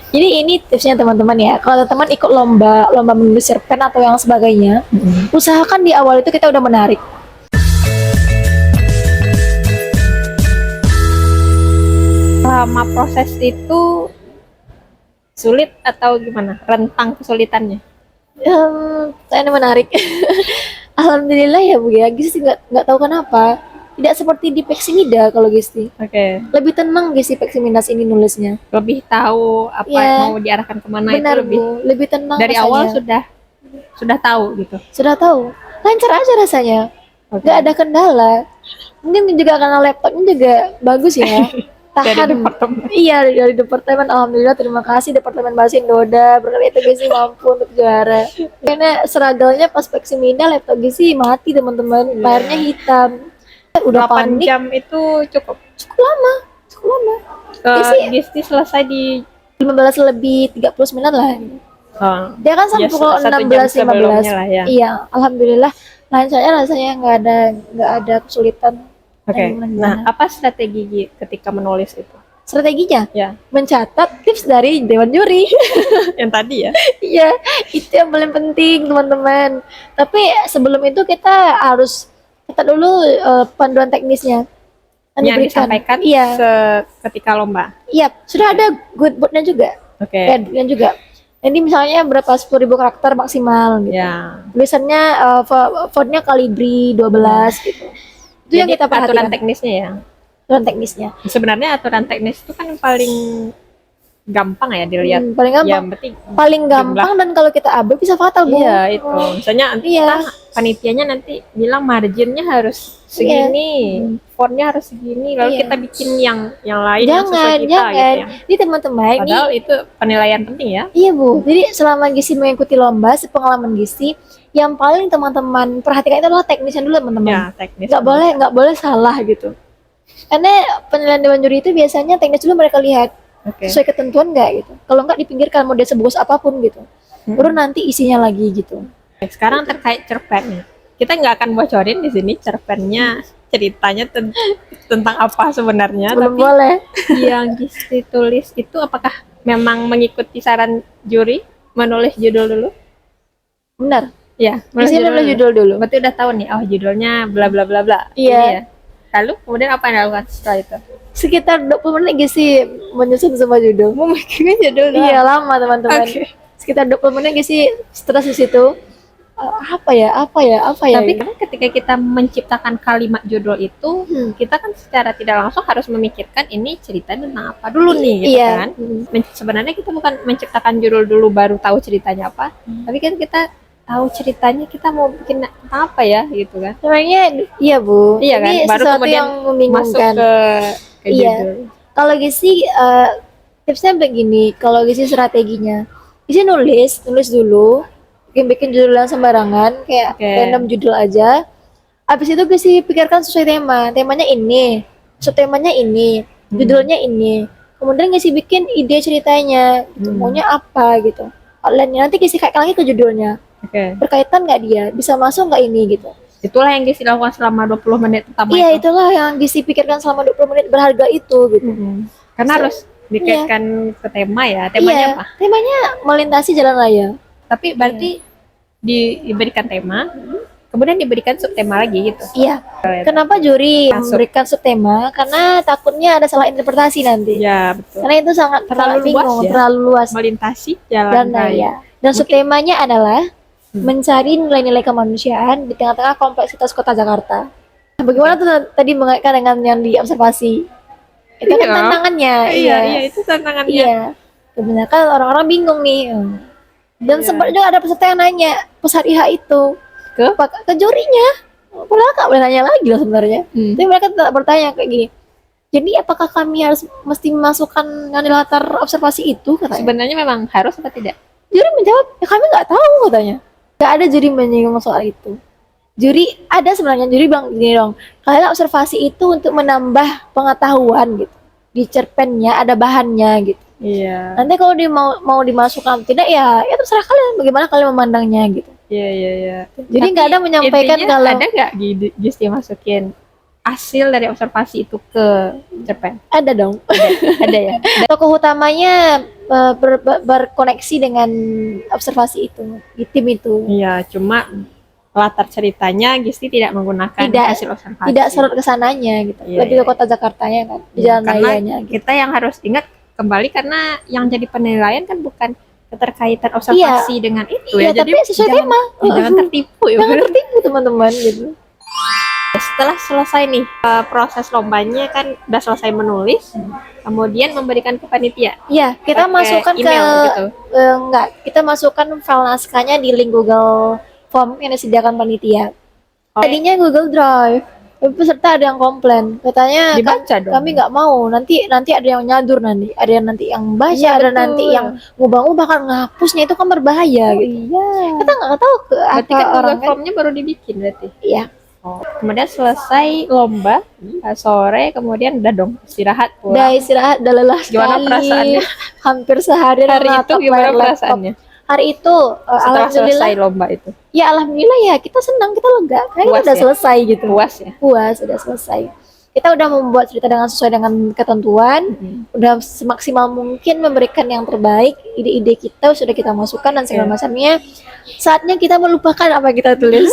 Jadi ini tipsnya teman-teman ya. Kalau teman ikut lomba menulis cerpen atau yang sebagainya, usahakan di awal itu kita udah menarik. Selama proses itu sulit atau gimana? Rentang kesulitannya? Saya menarik. Alhamdulillah ya Bu ya. Gisti nggak tahu kenapa. Tidak seperti di Peksimida kalau Gisti. Oke. Lebih tenang Gisti Peksimidas ini nulisnya. Lebih tahu apa Ya, mau diarahkan kemana benar itu lebih Bu. Lebih tenang dari rasanya. awal sudah tahu gitu. Sudah tahu. Lancar aja rasanya. Oke. Nggak ada kendala. Mungkin juga karena laptopnya juga bagus ya. Dari Tahan. departemen. Iya dari departemen. Alhamdulillah terima kasih departemen bahasa Indoda. Berkali itu Gizi mampu untuk juara. Karena struggle-nya pas Peksimida laptop Gizi mati teman-teman. Iya. Layarnya hitam. Udah 8 panik. jam itu cukup. Cukup lama. Cukup lama. Gisti selesai di 15 lebih 39 lah. Dia kan sampai ya, pukul 1 jam 16.15. sebelumnya lah ya. Iya, alhamdulillah lancarnya rasanya nggak ada kesulitan. Oke. Gimana? Nah, apa strategi ketika menulis itu? Strateginya Ya, mencatat tips dari dewan juri. yang tadi ya. Iya, itu yang paling penting teman-teman. Tapi sebelum itu kita harus dulu panduan teknisnya Yang disampaikan Iya, ketika lomba. iya sudah ada good boardnya juga, Oke. guide-nya juga. Jadi misalnya berapa 10.000 karakter maksimal gitu. Ya. Tulisannya fontnya Calibri 12 gitu. Itu yang Jadi kita aturan perhatikan. teknisnya ya. Aturan teknisnya. Sebenarnya aturan teknis itu kan paling gampang ya dilihat. Paling gampang. Yang penting Paling gampang dan kalau kita abai bisa fatal, Bu. iya itu. Misalnya Iya. panitianya nanti bilang marginnya harus segini, fontnya harus segini, lalu Iya. kita bikin yang lain yang sesuai Jangan, kita jangan. gitu ya. Ini teman-teman, ini Padahal itu penilaian penting ya. iya Bu. Jadi selama Gizi mengikuti lomba, sepengalaman Gizi, yang paling teman-teman perhatikan itu adalah teknisnya dulu teman-teman. Ya, teknis. Nggak boleh salah gitu. Karena penilaian dewan juri itu biasanya teknis dulu mereka lihat Oke. sesuai ketentuan nggak gitu. Kalau nggak dipinggirkan mau dia sebagus apapun gitu. Baru nanti isinya lagi gitu. Sekarang terkait cerpen nih. Kita nggak akan bocorin di sini cerpennya ceritanya tentang apa sebenarnya, Belum tapi boleh. yang ditulis itu apakah memang mengikuti saran juri menulis judul dulu? Benar. Ya, Di sini nulis judul dulu. Berarti udah tahu nih, oh judulnya bla bla bla bla. Iya. Ini ya. Lalu kemudian apa yang dilakukan setelah itu? Sekitar 20 menit Gizi menyusun semua judul. Mau bikin judul doang? Iya lama teman-teman. Oke. Sekitar 20 menit Gizi stres di situ. Apa ya? Tapi gitu. kan ketika kita menciptakan kalimat judul itu, kita kan secara tidak langsung harus memikirkan ini cerita tentang apa dulu nih, gitu Iya. kan? Sebenarnya kita bukan menciptakan judul dulu baru tahu ceritanya apa, tapi kan kita tahu ceritanya kita mau bikin tentang apa ya, gitu kan? Sebenarnya iya Bu. Iya kan? Ini Baru sesuatu kemudian yang masuk membingungkan. ke Iya. judul. Kalau Gizi tipsnya begini, kalau Gizi strateginya, Gizi nulis dulu, bikin judul yang sembarangan, kayak Oke. random judul aja. Habis itu Gizi pikirkan sesuai tema, temanya ini, subtemanya ini, judulnya ini. Kemudian Gizi bikin ide ceritanya, gitu. Maunya apa gitu. Outline-nya nanti Gizi kaitkan lagi ke judulnya, Oke. berkaitan nggak dia, bisa masuk nggak ini gitu. Itulah yang dilakukan selama 20 menit pertama Iya, itu. itulah yang Gizi pikirkan selama 20 menit berharga itu gitu. Karena harus dikaitkan ke tema ya. Temanya Iya, apa? temanya melintasi jalan raya. Tapi berarti diberikan tema, kemudian diberikan subtema lagi gitu. Iya. Kenapa juri Masuk. memberikan subtema? Karena takutnya ada salah interpretasi nanti. Ya, betul. Karena itu sangat Terlalu bingung, luas ya. terlalu luas Melintasi dan jalan raya. raya. Dan subtemanya adalah mencari nilai-nilai kemanusiaan di tengah-tengah kompleksitas kota Jakarta. Bagaimana tuh tadi mengaitkan dengan yang di observasi? Itu kan Iya. tantangannya. Iya, itu tantangannya. Iya. Kebanyakan orang-orang bingung nih. Dan sempat juga ada peserta yang nanya pesan IH itu ke jurinya. Padahal nggak boleh nanya lagi loh sebenarnya. Tapi mereka tetap bertanya kayak gini. Jadi apakah kami harus mesti memasukkan yang di latar observasi itu katanya? Sebenarnya memang harus atau tidak? Juri menjawab, ya kami nggak tahu katanya. Nggak ada juri menyinggung soal itu. Juri ada sebenarnya, juri bilang gini dong, kalian observasi itu untuk menambah pengetahuan gitu. Di cerpennya ada bahannya gitu. Iya. Nanti kalau dia mau dimasukkan tidak ya terserah kalian bagaimana kalian memandangnya gitu. Iya. Jadi nggak ada menyampaikan intinya kalau ada nggak Gisti masukin hasil dari observasi itu ke cerpen? ada dong. Ada ya. Tokoh utamanya berkoneksi dengan observasi itu di tim itu. Iya, cuma latar ceritanya Gisti tidak menggunakan Tidak- hasil observasi. Tidak serut ke sananya gitu. Iya, Lebih ke iya. kota Jakartanya kan, di Ya, jalan karena rayanya gitu. kita yang harus ingat kembali karena yang jadi penilaian kan bukan keterkaitan observasi dengan itu Iya, ya. tapi sesuai jangan, tema. jangan tertipu ya. Jangan tertipu teman-teman gitu. Setelah selesai nih proses lombanya kan udah selesai menulis, kemudian memberikan ke panitia. Iya, kita Pakai masukkan ke email gitu. enggak, kita masukkan file naskahnya di link Google Form yang disediakan panitia. Oh. Tadinya Google Drive, tapi peserta ada yang komplain, katanya Dibaca dong. kami nggak mau, nanti ada yang nyadur, nanti ada yang nanti yang baca, Iya, ada betul. nanti yang ngubah-ubah, kan ngapusnya itu kan berbahaya gitu. Iya. Kita nggak tahu ke Berarti apa kan orang Google Formnya baru dibikin berarti. Iya. Oh. Kemudian selesai lomba sore, kemudian udah dong istirahat Udah pulang. istirahat, udah lelah Gimana sekali. perasaannya? Hampir sehari Hari itu menatap gimana layar laptop. perasaannya? Hari itu Setelah selesai alhamdulillah, lomba itu ya alhamdulillah ya kita senang, kita lega, karena Puas udah ya? selesai gitu. puas ya? Puas, udah selesai. Kita udah membuat cerita dengan sesuai dengan ketentuan, udah semaksimal mungkin memberikan yang terbaik, ide-ide kita sudah kita masukkan dan segala Iya. macamnya. Saatnya kita melupakan apa yang kita tulis.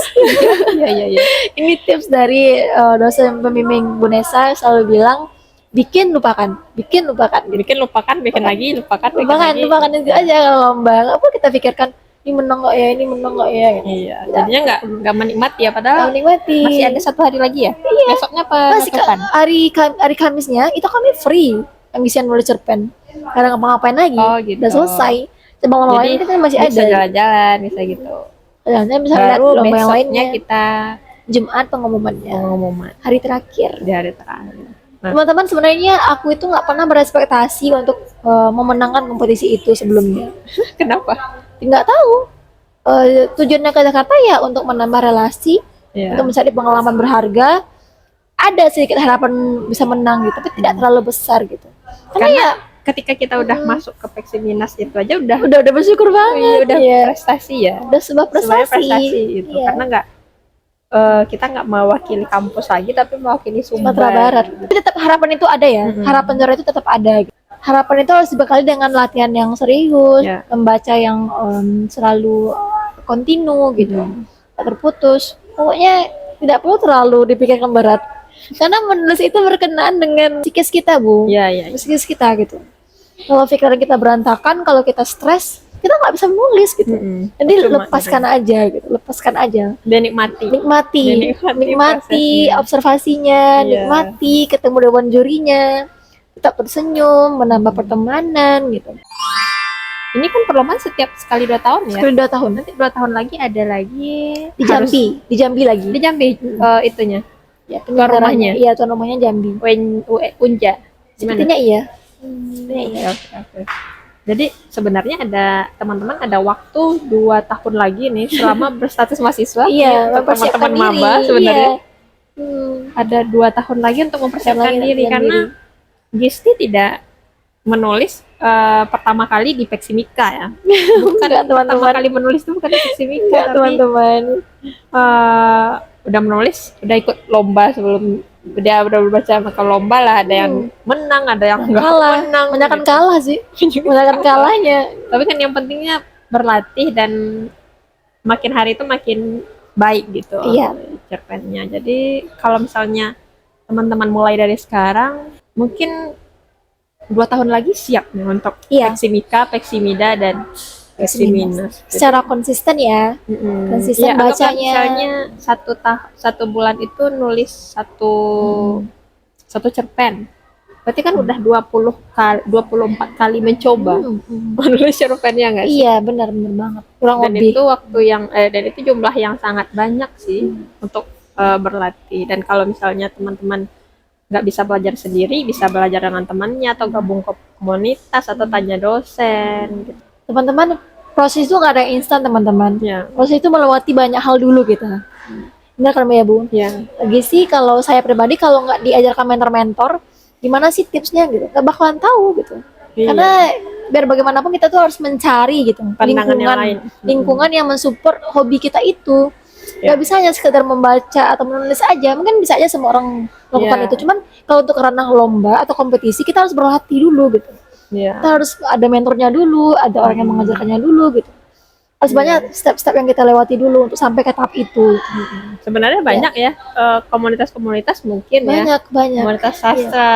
Iya, iya, iya. Ini tips dari dosen pembimbing Bu Nesa, selalu bilang bikin lupakan, bikin lupakan. Bikin lupakan, bikin lagi, lupakan, bikin lagi. Lupakan itu aja kalau lomba. Nggak perlu kita pikirkan ini menang nggak ya, ini menang nggak ya. Gitu. Iya, jadinya nggak menikmati ya, padahal Menikmati. masih ada 1 hari lagi ya. Besoknya Masih penutupan. hari Kamisnya itu kami free pengisian nulis cerpen. Karena ngapa-ngapain lagi. Oh, gitu. Udah selesai. Cabang lomba Jadi lain kita masih bisa ada. jalan-jalan, bisa gitu. Jalan-jalan bisa lihat Baru lomba yang besoknya lainnya. kita Jumat pengumumannya. pengumuman Hari terakhir. di hari terakhir. Nah. Teman-teman, sebenarnya aku itu nggak pernah berekspektasi untuk memenangkan kompetisi itu sebelumnya. Kenapa? Nggak tahu. Tujuannya ke Jakarta ya untuk menambah relasi, Ya. untuk mencari pengalaman berharga. Ada sedikit harapan bisa menang gitu, tapi tidak terlalu besar gitu. Karena ya Ketika kita udah masuk ke Peksiminas itu aja udah udah bersyukur banget. udah Iya. prestasi ya. Udah sebuah Sebenarnya prestasi. prestasi itu Iya. karena kita nggak mewakili kampus lagi tapi mewakili Sumbar. Sumatera Barat. Tapi tetap harapan itu ada ya. Mm-mm. Harapan juara itu tetap ada. Harapan itu harus dibekali dengan latihan yang serius, Ya. membaca yang selalu kontinu gitu, tak terputus. Pokoknya tidak perlu terlalu dipikirkan berat. Karena menulis itu berkenaan dengan psikis kita, Bu. Iya, iya. Psikis kita gitu. Kalau pikiran kita berantakan, kalau kita stres, kita nggak bisa menulis gitu. Mm-mm. Jadi Cuma lepaskan aja gitu, lepaskan aja. dan nikmati. Nikmati, Ya, nikmati nikmati prosesnya. observasinya, Iya. nikmati ketemu dewan jurinya, tetap tersenyum, menambah pertemanan gitu. Ini kan perlombaan setiap sekali 2 tahun ya. Sekali 2 tahun Nanti 2 tahun lagi ada lagi di harus- Jambi, di Jambi lagi. Di Jambi itunya. Ya, Tuan rumahnya? Iya, tuan rumahnya Jambi. Unja. Gimana? Sepertinya iya. Sepertinya iya. Oke, oke. Jadi sebenarnya ada teman-teman ada waktu 2 tahun lagi nih selama berstatus mahasiswa. Iya, untuk mempersiapkan teman-teman diri. maba sebenarnya Iya. ada 2 tahun lagi untuk mempersiapkan Lagi diri latihan karena Gisti tidak menulis pertama kali di Peksimika ya. Bukan Enggak, pertama teman-teman. kali menulis itu bukan di Peksimika Enggak, tapi teman-teman. udah menulis, udah ikut lomba sebelum dia udah berbaca maka lomba lah, ada yang menang, ada yang enggak Kalah. menang. Banyakan gitu. kalah sih. Banyakan kalahnya. Tapi kan yang pentingnya berlatih dan makin hari itu makin baik gitu. Iya. Cerpennya. Jadi kalau misalnya teman-teman mulai dari sekarang, mungkin 2 tahun lagi siap nih untuk Iya. Peksimika, Peksimida dan Peksiminas. Secara konsisten ya. Konsisten Ya, anggaplah bacanya. misalnya 1 bulan itu nulis satu cerpen. Berarti kan udah 24 kali mencoba menulis cerpennya nggak sih? Iya, benar banget. Kurang Dan lebih. itu waktu yang dan itu jumlah yang sangat banyak sih untuk berlatih. Dan kalau misalnya teman-teman nggak bisa belajar sendiri, bisa belajar dengan temannya atau gabung ke komunitas atau tanya dosen gitu. Teman-teman, proses itu nggak ada yang instan, teman-teman. Ya. Proses itu melewati banyak hal dulu kita. Benar kan ya, Bu? Ya. Lagi sih kalau saya pribadi kalau nggak diajarkan mentor-mentor, gimana sih tipsnya gitu? Nggak bakalan tahu gitu. Iya. Karena biar bagaimanapun kita tuh harus mencari gitu Pandangan yang lain. lingkungan yang mensupport hobi kita itu. Ya. Nggak bisa hanya sekedar membaca atau menulis aja, mungkin bisa aja semua orang melakukan Ya. itu. Cuman kalau untuk ranah lomba atau kompetisi kita harus berlatih dulu gitu. Iya. Kita harus ada mentornya dulu, ada orang yang mengajarkannya dulu gitu. Harus Iya. banyak step-step yang kita lewati dulu untuk sampai ke tahap itu. Sebenarnya banyak ya komunitas-komunitas mungkin ya. Banyak banyak. Komunitas sastra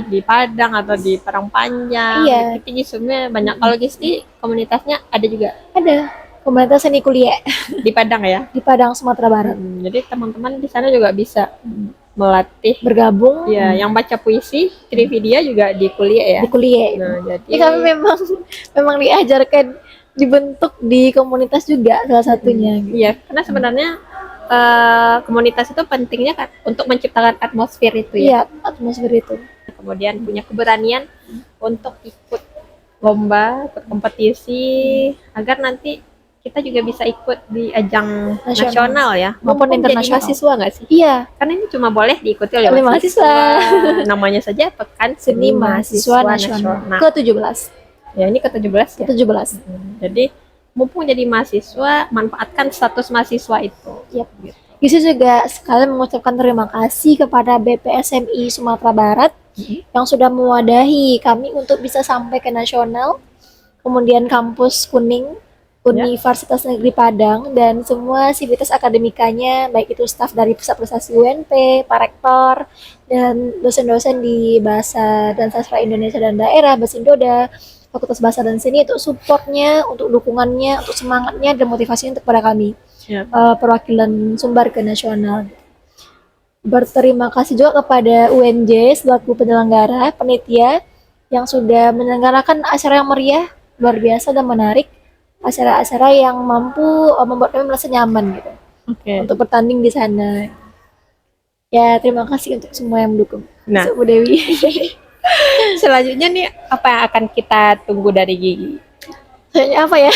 di Padang atau di Parangpanjang. Iya. Itu sebenarnya banyak. Kalau Gisti komunitasnya ada juga Ada komunitas seni kuliah di Padang ya. di Padang Sumatera Barat. Jadi teman-teman di sana juga bisa melatih. Bergabung Ya, yang baca puisi, Trividia juga di kuliah ya. di kuliah. Nah, jadi Ya, kami memang diajarkan dibentuk di komunitas juga salah satunya. Gitu. iya, karena sebenarnya komunitas itu pentingnya kan untuk menciptakan atmosfer itu ya. Iya, atmosfer itu. Kemudian punya keberanian untuk ikut lomba, ikut kompetisi agar nanti kita juga bisa ikut di ajang nasional ya, Maupun jadi internasional. mahasiswa nggak sih? Iya, Karena ini cuma boleh diikuti oleh Oleh mahasiswa. Namanya saja Pekan seni mahasiswa nasional ke-17. Ya, ini ke-17 ya. Ke-17. Jadi mumpung jadi mahasiswa, manfaatkan status mahasiswa itu. Yap. Gitu. Yusuf juga sekalian mengucapkan terima kasih kepada BPSMI Sumatera Barat yang sudah mewadahi kami untuk bisa sampai ke nasional, kemudian kampus Kuning, Universitas Negeri Padang, dan semua sivitas akademikanya, baik itu staf dari Pusat Prestasi UNP, Pak Rektor, dan dosen-dosen di Bahasa dan Sastra Indonesia dan Daerah, Basindoda, Fakultas Bahasa dan Seni, untuk supportnya, untuk dukungannya, untuk semangatnya, dan motivasinya untuk kepada kami. Perwakilan Sumbar ke nasional. Berterima kasih juga kepada UNJ selaku penyelenggara, panitia yang sudah menyelenggarakan acara yang meriah, luar biasa dan menarik, acara-acara yang mampu membuat kami merasa nyaman gitu untuk bertanding di sana. Ya, terima kasih untuk semua yang mendukung. Nah, Bu Dewi. Selanjutnya nih apa yang akan kita tunggu dari Gigi? Kayaknya apa ya?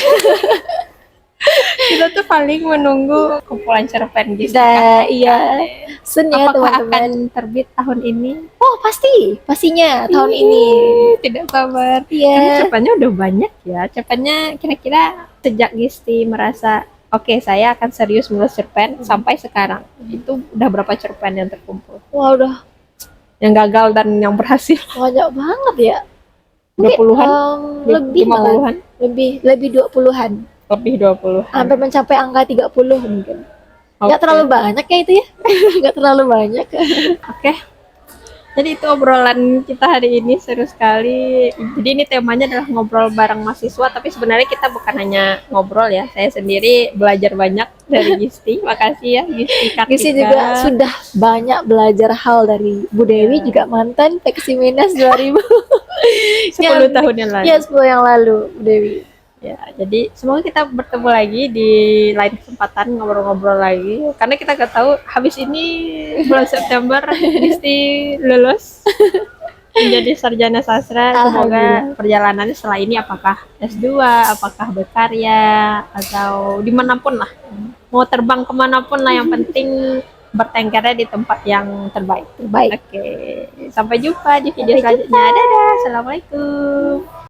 Kita tuh paling menunggu kumpulan cerpen gitu. Iya. Sen ya Apakah teman-teman. akan terbit tahun ini? Oh, pastinya tahun ini. Tidak sabar. Iya. Karena cerpennya udah banyak ya. Cerpennya kira-kira sejak Gisti merasa oke, saya akan serius menulis cerpen sampai sekarang. Itu udah berapa cerpen yang terkumpul? Wah, udah Yang gagal dan yang berhasil? banyak banget ya. 20-an? Lebih 50-an? Lebih 20-an. Lebih 20. Hampir mencapai angka 30 mungkin. Nggak Oke. terlalu banyak ya itu ya. Nggak terlalu banyak. Oke. Jadi itu obrolan kita hari ini, seru sekali. Jadi ini temanya adalah ngobrol bareng mahasiswa, tapi sebenarnya kita bukan hanya ngobrol ya. Saya sendiri belajar banyak dari Gisti. Makasih ya Gisti Kartika. Gisti juga sudah banyak belajar hal dari Bu Dewi, juga mantan Peksimenas 2000. 10 tahun yang lalu. Ya, 10 yang lalu Bu Dewi. Ya, jadi semoga kita bertemu lagi di lain kesempatan, ngobrol-ngobrol lagi. Karena kita nggak tahu habis ini bulan September Gisti lulus menjadi sarjana sastra. Semoga perjalanannya setelah ini apakah S2, apakah berkarya, atau dimanapun lah. Mau terbang kemanapun lah, yang penting bertengkarnya di tempat yang terbaik. Oke, sampai jumpa di video selanjutnya. Dadah, assalamualaikum.